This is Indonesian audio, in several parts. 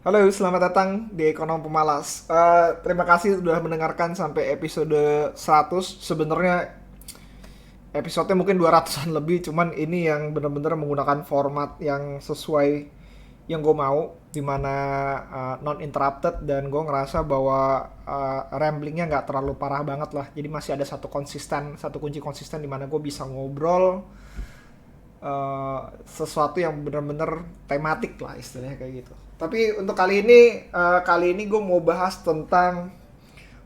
Halo, selamat datang di Ekonom Pemalas. Terima kasih sudah mendengarkan sampai episode 100. Sebenarnya episodenya mungkin 200-an lebih, cuman ini yang benar-benar menggunakan format yang sesuai yang gue mau, dimana non interrupted, dan gue ngerasa bahwa ramblingnya nggak terlalu parah banget lah. Jadi masih ada satu kunci konsisten dimana gue bisa ngobrol sesuatu yang benar-benar tematik lah istilahnya kayak gitu. Tapi untuk kali ini gue mau bahas tentang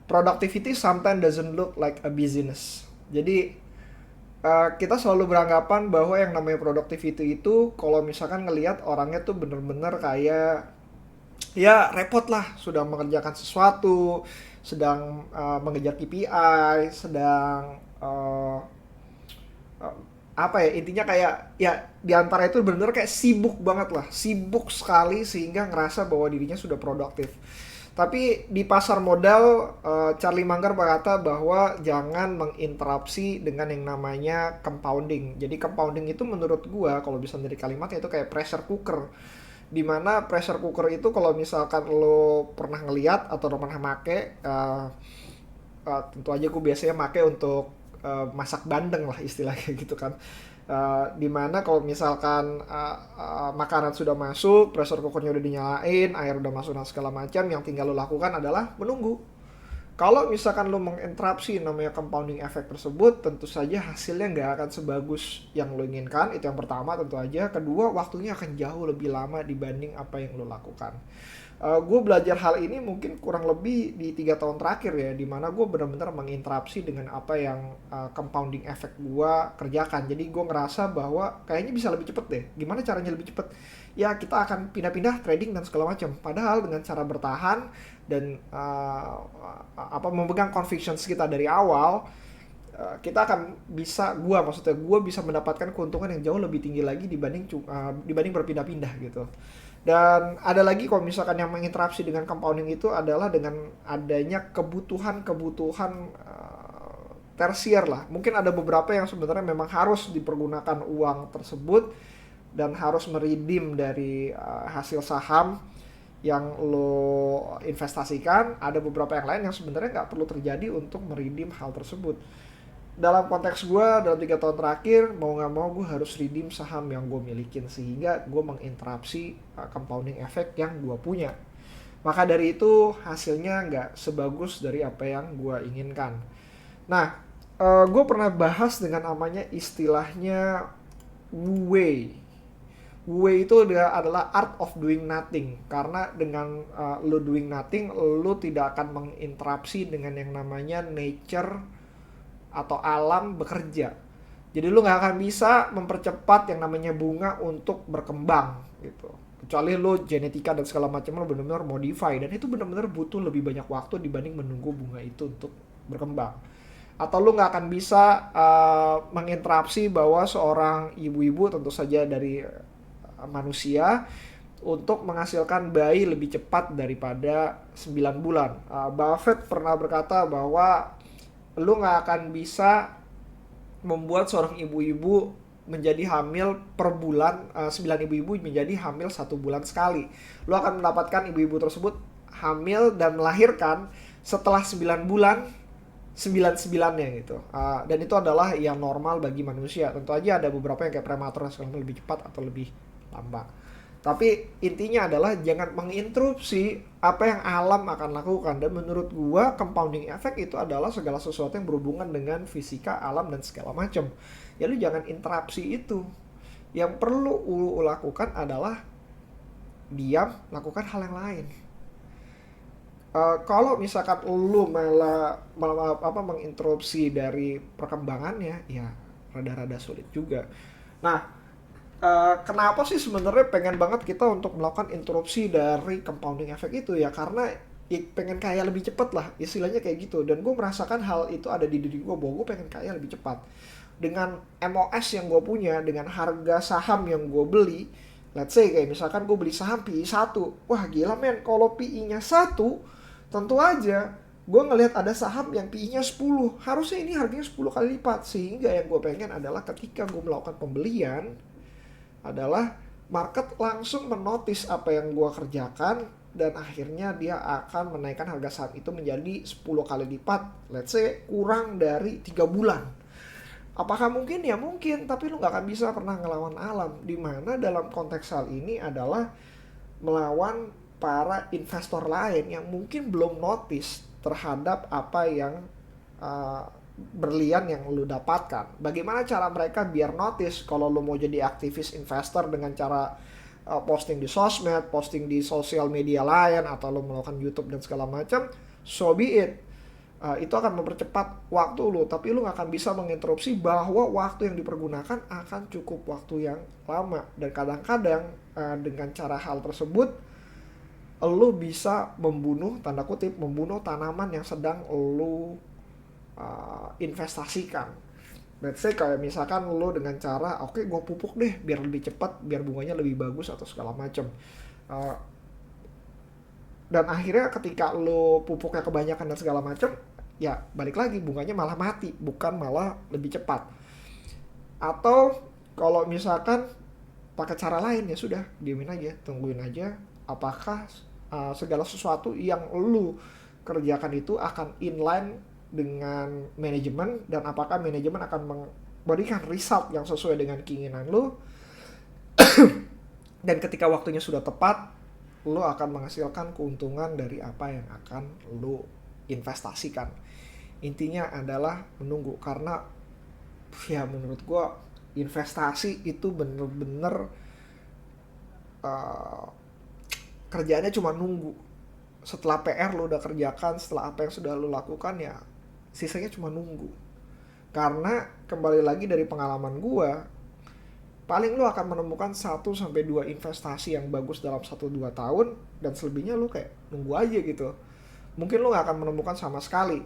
productivity sometimes doesn't look like a business. Jadi kita selalu beranggapan bahwa yang namanya productivity itu kalau misalkan ngelihat orangnya tuh bener-bener kayak ya repot lah, sudah mengerjakan sesuatu, sedang mengejar KPI, sedang uh, apa ya, intinya kayak ya diantara itu benar-benar kayak sibuk banget lah, sibuk sekali sehingga ngerasa bahwa dirinya sudah produktif. Tapi di pasar modal, Charlie Munger berkata bahwa jangan menginterupsi dengan yang namanya compounding. Jadi compounding itu menurut gua kalau bisa dari kalimatnya itu kayak pressure cooker. Dimana pressure cooker itu kalau misalkan lo pernah ngeliat atau lo pernah make, tentu aja gue biasanya make untuk masak bandeng lah istilahnya gitu kan. Dimana kalau misalkan makanan sudah masuk, pressure cookernya udah dinyalain, air udah masuk dan segala macam, yang tinggal lo lakukan adalah menunggu. Kalau misalkan lo menginterupsi namanya compounding effect tersebut, tentu saja hasilnya nggak akan sebagus yang lo inginkan. Itu yang pertama tentu aja. Kedua, waktunya akan jauh lebih lama dibanding apa yang lo lakukan. Gue belajar hal ini mungkin kurang lebih di 3 tahun terakhir ya, dimana gue benar-benar menginterupsi dengan apa yang compounding effect gue kerjakan. Jadi gue ngerasa bahwa kayaknya bisa lebih cepet deh. Gimana caranya lebih cepet? Ya kita akan pindah-pindah trading dan segala macam. Padahal dengan cara bertahan dan memegang convictions kita dari awal, kita akan bisa, gue bisa mendapatkan keuntungan yang jauh lebih tinggi lagi dibanding berpindah-pindah gitu. Dan ada lagi kalau misalkan yang menginterupsi dengan compounding itu adalah dengan adanya kebutuhan-kebutuhan tersier lah. Mungkin ada beberapa yang sebenarnya memang harus dipergunakan uang tersebut dan harus meridim dari hasil saham yang lo investasikan. Ada beberapa yang lain yang sebenarnya nggak perlu terjadi untuk meridim hal tersebut. Dalam konteks gue, dalam 3 tahun terakhir, mau nggak mau gue harus redeem saham yang gue milikin, sehingga gue menginterupsi compounding effect yang gue punya. Maka dari itu hasilnya nggak sebagus dari apa yang gue inginkan. Nah, gue pernah bahas dengan namanya istilahnya Wu Wei. Wu Wei itu adalah art of doing nothing. Karena dengan lo doing nothing, lo tidak akan menginterupsi dengan yang namanya nature atau alam bekerja. Jadi lu nggak akan bisa mempercepat yang namanya bunga untuk berkembang gitu. Kecuali lu genetika dan segala macam lu benar-benar modify, dan itu benar-benar butuh lebih banyak waktu dibanding menunggu bunga itu untuk berkembang. Atau lu nggak akan bisa menginterupsi bahwa seorang ibu-ibu, tentu saja dari manusia, untuk menghasilkan bayi lebih cepat daripada 9 bulan. Buffett pernah berkata bahwa lu nggak akan bisa membuat seorang ibu-ibu menjadi hamil per bulan, 9 ibu-ibu menjadi hamil 1 bulan sekali. Lu akan mendapatkan ibu-ibu tersebut hamil dan melahirkan setelah 9 bulan, 9-9-nya gitu. Dan itu adalah yang normal bagi manusia. Tentu aja ada beberapa yang kayak prematur sekarang lebih cepat atau lebih lambat. Tapi intinya adalah jangan menginterupsi apa yang alam akan lakukan. Dan menurut gua compounding effect itu adalah segala sesuatu yang berhubungan dengan fisika, alam, dan segala macam. Ya lu jangan interupsi itu. Yang perlu lu lakukan adalah diam, lakukan hal yang lain. Kalau misalkan lu malah menginterupsi dari perkembangannya, ya rada-rada sulit juga. Nah, kenapa sih sebenarnya pengen banget kita untuk melakukan interupsi dari compounding effect itu ya? Karena pengen kaya lebih cepat lah, istilahnya kayak gitu. Dan gue merasakan hal itu ada di diri gue, bahwa gue pengen kaya lebih cepat dengan MOS yang gue punya, dengan harga saham yang gue beli. Let's say kayak misalkan gue beli saham PI 1, wah gila men, kalau PI-nya 1, tentu aja gue ngelihat ada saham yang PI-nya 10, harusnya ini harganya 10 kali lipat. Sehingga yang gue pengen adalah ketika gue melakukan pembelian adalah market langsung menotis apa yang gue kerjakan dan akhirnya dia akan menaikkan harga saham itu menjadi 10 kali lipat, let's say kurang dari 3 bulan. Apakah mungkin? Ya mungkin, tapi lu nggak akan bisa pernah ngelawan alam. Dimana dalam konteks hal ini adalah melawan para investor lain yang mungkin belum notice terhadap apa yang uh, berlian yang lu dapatkan. Bagaimana cara mereka biar notice kalau lu mau jadi aktivis investor dengan cara posting di sosmed, posting di sosial media lain, atau lo melakukan YouTube dan segala macam, so be it. Itu akan mempercepat waktu lo, tapi lo nggak akan bisa menginterupsi bahwa waktu yang dipergunakan akan cukup waktu yang lama. Dan kadang-kadang dengan cara hal tersebut, lo bisa membunuh, tanda kutip, membunuh tanaman yang sedang lo investasikan. Let's say kayak misalkan lo dengan cara oke, gue pupuk deh biar lebih cepat, biar bunganya lebih bagus atau segala macam. Uh, dan akhirnya ketika lo pupuknya kebanyakan dan segala macam, ya balik lagi bunganya malah mati, bukan malah lebih cepat. Atau kalau misalkan pakai cara lain, ya sudah, diemin aja, tungguin aja apakah segala sesuatu yang lo kerjakan itu akan inline dengan manajemen, dan apakah manajemen akan memberikan result yang sesuai dengan keinginan lo. Dan ketika waktunya sudah tepat, lo akan menghasilkan keuntungan dari apa yang akan lo investasikan. Intinya adalah menunggu, karena ya menurut gue investasi itu bener-bener kerjaannya cuma nunggu. Setelah PR lo udah kerjakan, setelah apa yang sudah lo lakukan, ya sisanya cuma nunggu. Karena kembali lagi dari pengalaman gue, paling lo akan menemukan 1-2 investasi yang bagus dalam 1-2 tahun, dan selebihnya lo kayak nunggu aja gitu. Mungkin lo gak akan menemukan sama sekali.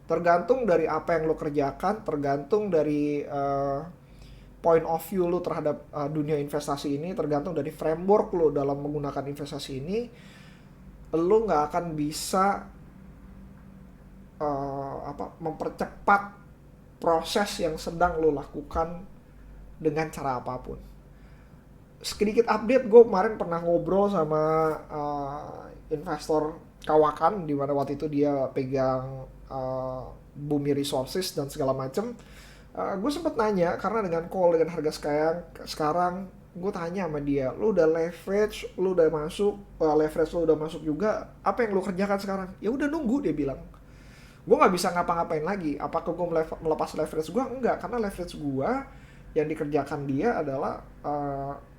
Tergantung dari apa yang lo kerjakan, tergantung dari point of view lo terhadap dunia investasi ini, tergantung dari framework lo dalam menggunakan investasi ini. Lo gak akan bisa mempercepat proses yang sedang lo lakukan dengan cara apapun. Sedikit update, gue kemarin pernah ngobrol sama investor kawakan, di mana waktu itu dia pegang Bumi Resources dan segala macem. Gue sempet nanya, karena dengan call dengan harga sekarang gue tanya sama dia, lu udah leverage, lu udah masuk, leverage lu udah masuk juga, apa yang lu kerjakan sekarang? Ya udah nunggu, dia bilang. Gue nggak bisa ngapa-ngapain lagi. Apakah gue melepas leverage gue? Enggak, karena leverage gue yang dikerjakan dia adalah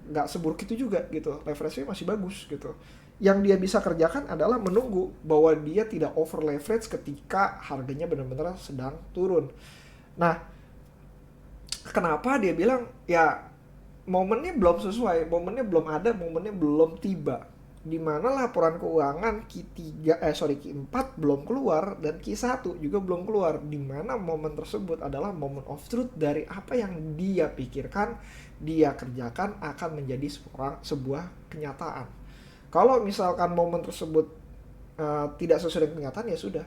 nggak seburuk itu juga gitu. Leverage-nya masih bagus gitu. Yang dia bisa kerjakan adalah menunggu bahwa dia tidak over leverage ketika harganya benar-benar sedang turun. Nah, kenapa dia bilang ya momennya belum sesuai, momennya belum ada, momennya belum tiba. Di mana laporan keuangan Q4 belum keluar dan Q1 juga belum keluar, di mana momen tersebut adalah moment of truth dari apa yang dia pikirkan, dia kerjakan akan menjadi sebuah kenyataan. Kalau misalkan momen tersebut tidak sesuai dengan kenyataan, ya sudah,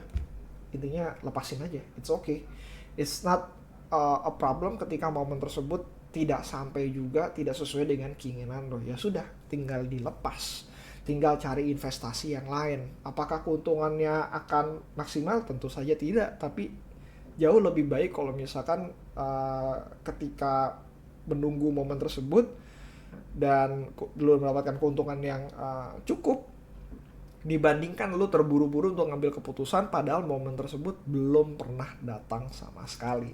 intinya lepasin aja, it's okay. It's not a problem ketika momen tersebut tidak sampai juga, tidak sesuai dengan keinginan lo, ya sudah, tinggal dilepas, tinggal cari investasi yang lain. Apakah keuntungannya akan maksimal? Tentu saja tidak, tapi jauh lebih baik kalau misalkan ketika menunggu momen tersebut dan lo mendapatkan keuntungan yang cukup, dibandingkan lo terburu-buru untuk ngambil keputusan padahal momen tersebut belum pernah datang sama sekali.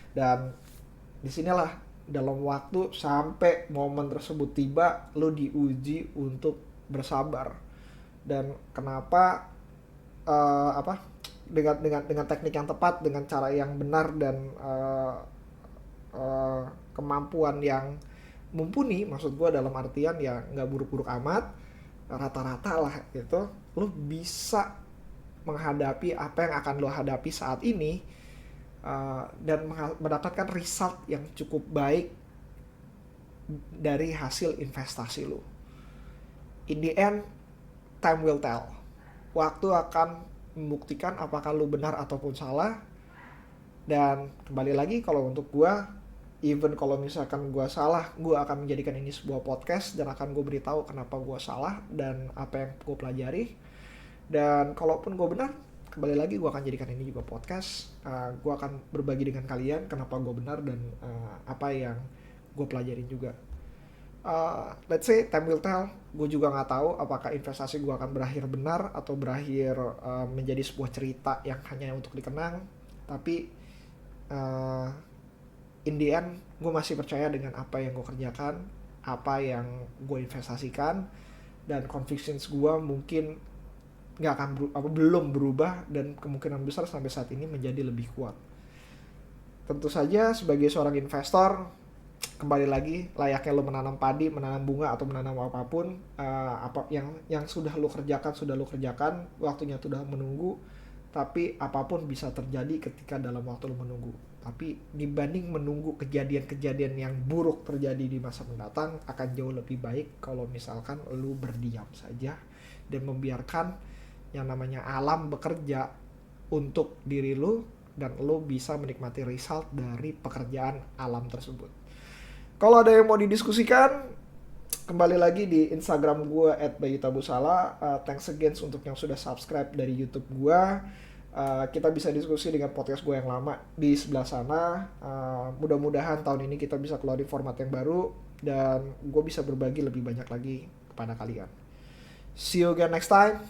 Dan disinilah dalam waktu sampai momen tersebut tiba, lo diuji untuk bersabar. Dan kenapa dengan teknik yang tepat, dengan cara yang benar, dan kemampuan yang mumpuni, maksud gue dalam artian ya nggak buruk-buruk amat, rata-rata lah gitu, lo bisa menghadapi apa yang akan lo hadapi saat ini, dan mendapatkan result yang cukup baik dari hasil investasi lo. In the end, time will tell. Waktu akan membuktikan apakah lo benar ataupun salah. Dan kembali lagi, kalau untuk gue, Even kalau misalkan gue salah, gue akan menjadikan ini sebuah podcast dan akan gue beritahu kenapa gue salah dan apa yang gue pelajari. Dan kalaupun gue benar, kembali lagi gue akan jadikan ini juga podcast. Gue akan berbagi dengan kalian kenapa gue benar dan apa yang gue pelajarin juga. Let's say time will tell. Gue juga nggak tahu apakah investasi gue akan berakhir benar atau berakhir menjadi sebuah cerita yang hanya untuk dikenang. Tapi uh, in the end gue masih percaya dengan apa yang gue kerjakan, apa yang gue investasikan, dan convictions gue mungkin nggak akan belum berubah dan kemungkinan besar sampai saat ini menjadi lebih kuat. Tentu saja sebagai seorang investor, kembali lagi layaknya lo menanam padi, menanam bunga atau menanam apapun, apa yang sudah lo kerjakan, waktunya sudah menunggu. Tapi apapun bisa terjadi ketika dalam waktu lo menunggu. Tapi dibanding menunggu kejadian-kejadian yang buruk terjadi di masa mendatang, akan jauh lebih baik kalau misalkan lo berdiam saja dan membiarkan yang namanya alam bekerja untuk diri lo, dan lo bisa menikmati result dari pekerjaan alam tersebut. Kalau ada yang mau didiskusikan, kembali lagi di Instagram gue @bayutabusala. Thanks again untuk yang sudah subscribe dari YouTube gue. Kita bisa diskusi dengan podcast gue yang lama di sebelah sana. Mudah-mudahan tahun ini kita bisa keluarin format yang baru dan gue bisa berbagi lebih banyak lagi kepada kalian. See you again next time.